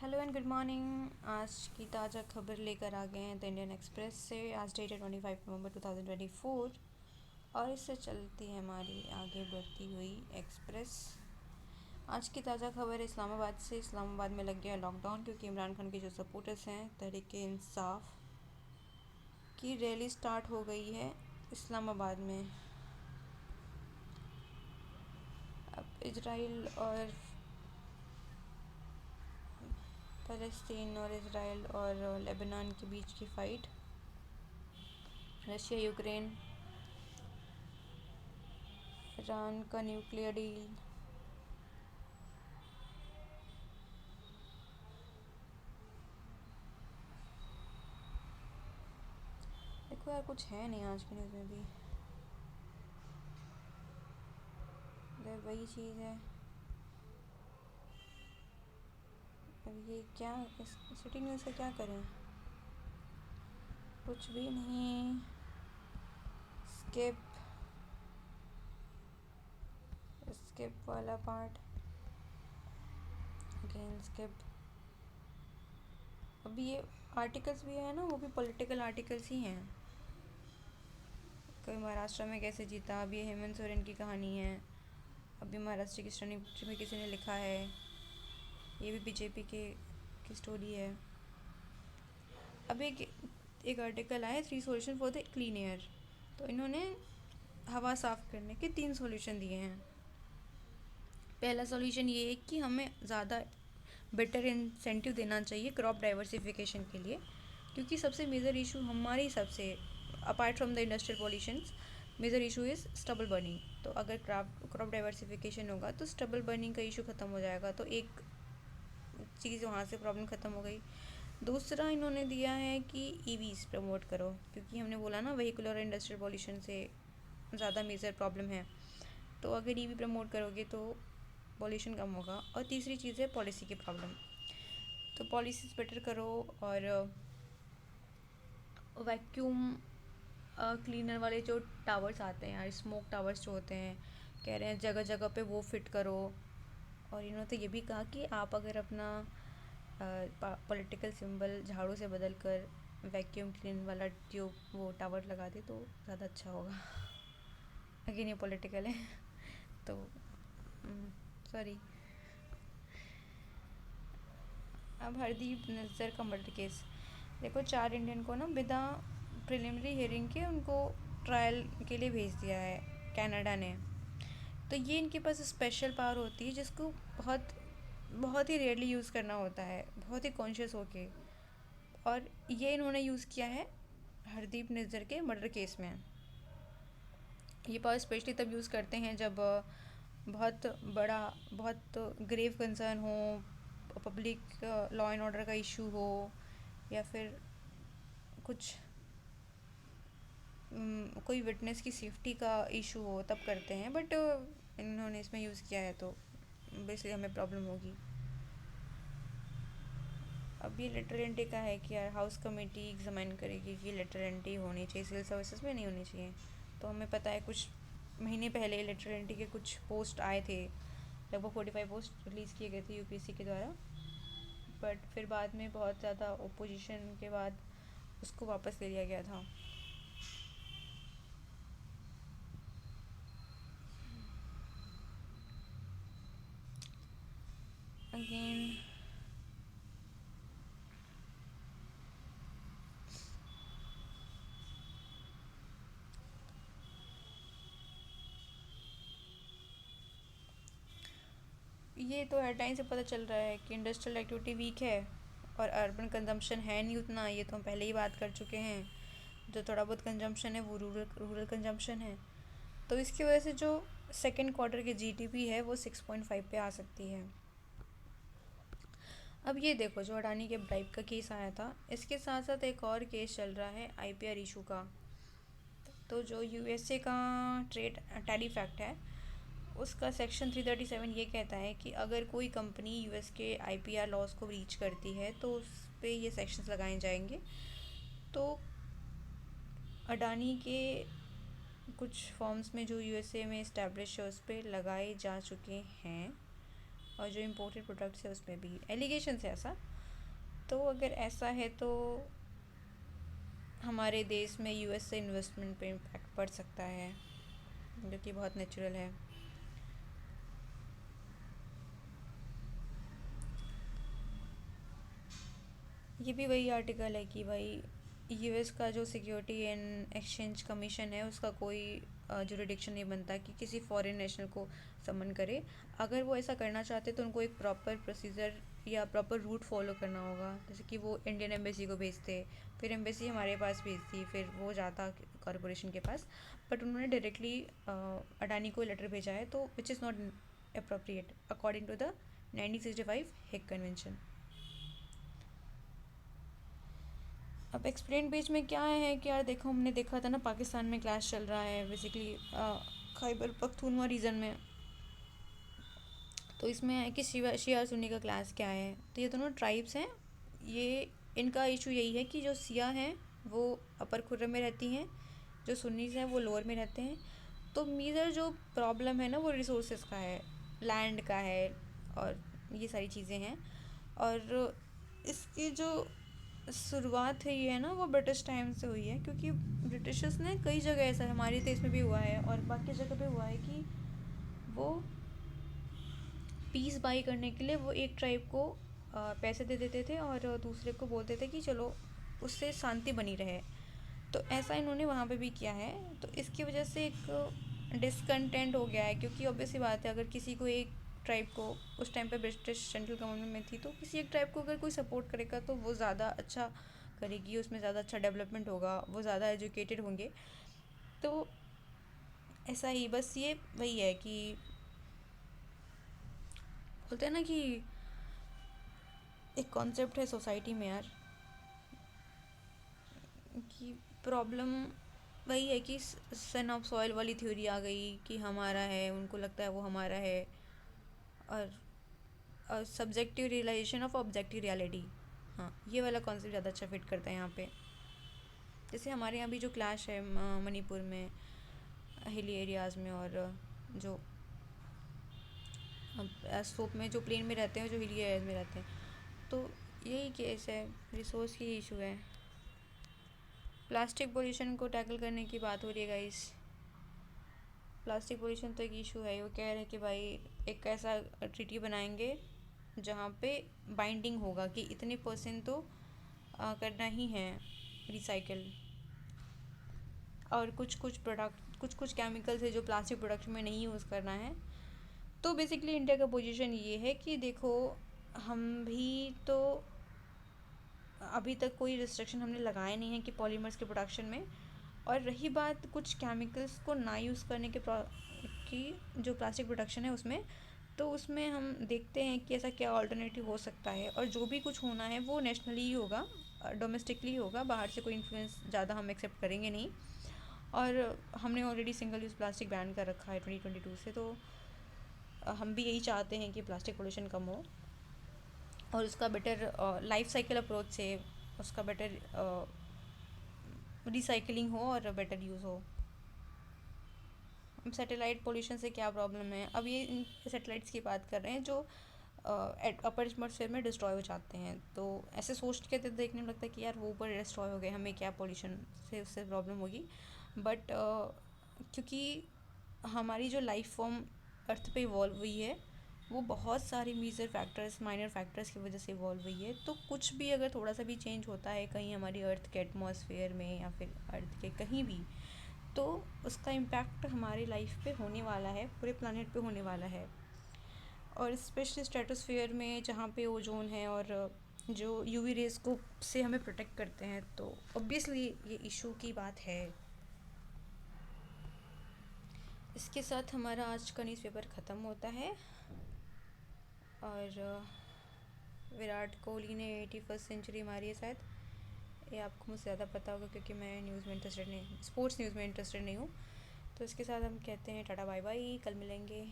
Hello and good morning. आज की ताज़ा खबर लेकर आ गए हैं द इंडियन एक्सप्रेस से। आज डेट है 25 नवंबर 2024 और इससे चलती है हमारी आगे बढ़ती हुई एक्सप्रेस। आज की ताज़ा खबर है इस्लामाबाद से। इस्लामाबाद में लग गया लॉकडाउन क्योंकि इमरान खान के जो सपोर्टर्स हैं तहरीक-ए-इंसाफ की रैली स्टार्ट हो गई है इस्लामाबाद में। अब इजराइल और फ़लस्तीन और इसराइल और लेबनान के बीच की फ़ाइट, रशिया यूक्रेन, ईरान का न्यूक्लियर डील, देखो यार कुछ है नहीं आज की न्यूज़ में भी। अगर वही चीज़ है, अब ये क्या इस सिटी न्यूज़ का क्या करें, कुछ भी नहीं। स्किप स्किप वाला पार्ट, अगेन स्किप। अभी ये आर्टिकल्स भी है ना, वो भी पॉलिटिकल आर्टिकल्स ही हैं। कोई महाराष्ट्र में कैसे जीता, अब ये हेमंत सोरेन की कहानी है। अभी महाराष्ट्र की स्टडी में किसी ने लिखा है, ये भी बीजेपी की स्टोरी है। अब एक आर्टिकल आया, 3 solution for the clean air. तो इन्होंने हवा साफ़ करने के 3 सॉल्यूशन दिए हैं। पहला सॉल्यूशन ये है कि हमें ज़्यादा बेटर इंसेंटिव देना चाहिए क्रॉप डाइवर्सिफिकेशन के लिए, क्योंकि सबसे मेजर इशू हमारी सबसे apart from the industrial pollutions major issue is stubble burning. तो अगर क्रॉप डाइवर्सिफिकेशन होगा तो स्टबल बर्निंग का इशू ख़त्म हो जाएगा। तो एक चीज़ वहाँ से प्रॉब्लम ख़त्म हो गई। दूसरा इन्होंने दिया है कि ईवीज़ प्रमोट करो, क्योंकि हमने बोला ना व्हीकुलर और इंडस्ट्रियल पॉल्यूशन से ज़्यादा मेजर प्रॉब्लम है। तो अगर ईवी प्रमोट करोगे तो पॉल्यूशन कम होगा। और तीसरी चीज़ है पॉलिसी की प्रॉब्लम। तो पॉलिसीज़ बेटर करो और वैक्यूम क्लीनर वाले जो टावर्स आते हैं यार, स्मोक टावर्स जो होते हैं, कह रहे हैं जगह जगह पे वो फिट करो। और इन्होंने तो ये भी कहा कि आप अगर अपना पॉलिटिकल सिंबल झाड़ू से बदल कर वैक्यूम क्लीन वाला ट्यूब वो टावर लगा दे तो ज़्यादा अच्छा होगा। अगेन ये पॉलिटिकल है तो सॉरी। अब हरदीप नज़र का मर्डर केस, देखो 4 इंडियन को ना बिना प्रिलिमिनरी हियरिंग के उनको ट्रायल के लिए भेज दिया है कनाडा ने। तो ये इनके पास स्पेशल पावर होती है जिसको बहुत बहुत ही रेयरली यूज़ करना होता है, बहुत ही कॉन्शियस होके। और ये इन्होंने यूज़ किया है हरदीप निज्जर के मर्डर केस में। ये पावर स्पेशली तब यूज़ करते हैं जब बहुत बड़ा, बहुत ग्रेव कंसर्न हो, पब्लिक लॉ एंड ऑर्डर का इशू हो, या फिर कुछ कोई विटनेस की सेफ्टी का इशू हो, तब करते हैं। बट इन्होंने इसमें यूज़ किया है तो बेसिकली हमें प्रॉब्लम होगी। अब ये लेटर एंट्री का है कि यार हाउस कमेटी एग्जामिन करेगी कि लेटर एंट्री होनी चाहिए, सिविल सर्विसेज में नहीं होनी चाहिए। तो हमें पता है कुछ महीने पहले लेटर एंट्री के कुछ पोस्ट आए थे, लगभग 45 पोस्ट रिलीज़ किए गए थे यूपीएससी के द्वारा। बट फिर बाद में बहुत ज़्यादा ओपोजिशन के बाद उसको वापस ले लिया गया था। अगेन ये तो हेडलाइन से पता चल रहा है कि इंडस्ट्रियल एक्टिविटी वीक है और अर्बन कंजम्पशन है नहीं उतना। ये तो हम पहले ही बात कर चुके हैं। जो थोड़ा बहुत कंजम्पशन है वो रूरल कंजम्पशन है। तो इसकी वजह से जो सेकेंड क्वार्टर की जीडीपी है वो 6.5 पे आ सकती है। अब ये देखो, जो अडानी के ब्राइब का केस आया था, इसके साथ साथ एक और केस चल रहा है आईपीआर इशू का। तो जो यूएसए का ट्रेड टैरिफ एक्ट है, उसका सेक्शन 337 ये कहता है कि अगर कोई कंपनी यूएस के आईपीआर लॉज को ब्रीच करती है तो उस पर ये सेक्शंस लगाए जाएंगे। तो अडानी के कुछ फॉर्म्स में जो यूएसए में इस्टेब्लिश है उस पर लगाए जा चुके हैं। और जो इम्पोर्टेड प्रोडक्ट्स है उसमें भी एलिगेशन है ऐसा। तो अगर ऐसा है तो हमारे देश में यूएस से इन्वेस्टमेंट पे इम्पैक्ट पड़ सकता है, जो कि बहुत नेचुरल है। ये भी वही आर्टिकल है कि भाई यूएस का जो सिक्योरिटी एंड एक्सचेंज कमीशन है उसका कोई जुरिडिक्शन नहीं बनता कि किसी फॉरेन नेशनल को समन करे। अगर वो ऐसा करना चाहते तो उनको एक प्रॉपर प्रोसीजर या प्रॉपर रूट फॉलो करना होगा। जैसे कि वो इंडियन एम्बेसी को भेजते, फिर एम्बेसी हमारे पास भेजती, फिर वो जाता कॉरपोरेशन के पास। बट उन्होंने डायरेक्टली अडानी को लेटर भेजा है, तो which is not appropriate according to the 1965 Hague convention. अब एक्सप्लेन पेज में क्या है कि यार देखो, हमने देखा था ना पाकिस्तान में क्लैश चल रहा है बेसिकली खैबर पख्तूनवा रीजन में। तो इसमें है कि शिया सुन्नी का क्लैश क्या है। तो ये दोनों ट्राइब्स हैं, ये इनका इशू यही है कि जो सिया हैं वो अपर खुर्रम में रहती हैं, जो सुन्नीस हैं वो लोअर में रहते हैं। तो मेजर जो प्रॉब्लम है ना वो रिसोर्सेज का है, लैंड का है, और ये सारी चीज़ें हैं। और इसकी जो शुरुआत है ये है ना वो ब्रिटिश टाइम से हुई है, क्योंकि ब्रिटिशर्स ने कई जगह, ऐसा हमारे देश में भी हुआ है और बाकी जगह पे हुआ है, कि वो पीस बाई करने के लिए वो एक ट्राइब को पैसे दे देते थे और दूसरे को बोलते थे कि चलो उससे शांति बनी रहे। तो ऐसा इन्होंने वहाँ पे भी किया है। तो इसकी वजह से एक डिसकंटेंट हो गया है, क्योंकि ऑब्वियस सी बात है, अगर किसी को एक ट्राइब को, उस टाइम पे ब्रिटिश सेंट्रल गवर्नमेंट में थी, तो किसी एक ट्राइब को अगर कोई सपोर्ट करेगा तो वो ज़्यादा अच्छा करेगी, उसमें ज़्यादा अच्छा डेवलपमेंट होगा, वो ज़्यादा एजुकेटेड होंगे। तो ऐसा ही बस ये वही है कि बोलते हैं ना कि एक कॉन्सेप्ट है सोसाइटी में यार, कि प्रॉब्लम वही है कि सन ऑफ सॉइल वाली थ्योरी आ गई कि हमारा है, उनको लगता है वो हमारा है। और subjective realisation of objective reality, हाँ ये वाला कॉन्सेप्ट ज़्यादा अच्छा फिट करता है यहाँ पे। जैसे हमारे यहाँ भी जो क्लैश है मणिपुर में, हिली एरियाज़ में, और जो सोप में जो प्लेन में रहते हैं, जो हिली एरियाज में रहते हैं, तो यही केस है, रिसोर्स की इशू है। प्लास्टिक पोल्यूशन को टैकल करने की बात हो रही है गाइस। प्लास्टिक पोल्यूशन तो एक इशू है। वो कह रहे हैं कि भाई एक ऐसा ट्रीटी बनाएंगे जहाँ पे बाइंडिंग होगा कि इतने % तो करना ही है रिसाइकिल। और कुछ केमिकल्स है जो प्लास्टिक प्रोडक्शन में नहीं यूज़ करना है। तो बेसिकली इंडिया का पोजीशन ये है कि देखो, हम भी तो अभी तक कोई रिस्ट्रिक्शन हमने लगाए नहीं है कि पॉलीमर्स के प्रोडक्शन में। और रही बात कुछ केमिकल्स को ना यूज़ करने के की जो प्लास्टिक प्रोडक्शन है उसमें, तो उसमें हम देखते हैं कि ऐसा क्या ऑल्टरनेटिव हो सकता है। और जो भी कुछ होना है वो नेशनली ही होगा, डोमेस्टिकली होगा, बाहर से कोई इन्फ्लुएंस ज़्यादा हम एक्सेप्ट करेंगे नहीं। और हमने already single use plastic ban कर रखा है 2022 से। तो हम भी यही चाहते हैं कि प्लास्टिक पोल्यूशन कम हो और उसका बेटर लाइफ साइकिल अप्रोच से उसका बेटर रिसाइकलिंग हो और बेटर यूज़ हो। अब सैटेलाइट पोल्यूशन से क्या प्रॉब्लम है, अब ये सैटेलाइट्स की बात कर रहे हैं जो अपर एटमॉस्फेयर में डिस्ट्रॉय हो जाते हैं। तो ऐसे सोच के तो देखने में लगता है कि यार वो ऊपर डिस्ट्रॉय हो गए, हमें क्या पोल्यूशन से उससे प्रॉब्लम होगी। बट क्योंकि हमारी जो लाइफ फॉर्म अर्थ पे इवॉल्व हुई है वो बहुत सारी मेजर फैक्टर्स, माइनर फैक्टर्स की वजह से इवॉल्व हुई है। तो कुछ भी अगर थोड़ा सा भी चेंज होता है कहीं हमारी अर्थ के एटमॉस्फेयर में या फिर अर्थ के कहीं भी, तो उसका इम्पैक्ट हमारी लाइफ पे होने वाला है, पूरे प्लानट पे होने वाला है। और स्पेशली स्ट्रेटोस्फेयर में जहाँ पे ओजोन है और जो यूवी रेज को से हमें प्रोटेक्ट करते हैं, तो ऑब्वियसली ये इशू की बात है। इसके साथ हमारा आज का न्यूज़पेपर ख़त्म होता है। और विराट कोहली ने 81st सेंचुरी मारी है शायद, ये आपको मुझसे ज़्यादा पता होगा क्योंकि मैं न्यूज़ में इंटरेस्टेड नहीं, स्पोर्ट्स न्यूज़ में इंटरेस्टेड नहीं हूँ। तो इसके साथ हम कहते हैं टाटा बाय बाय, कल मिलेंगे।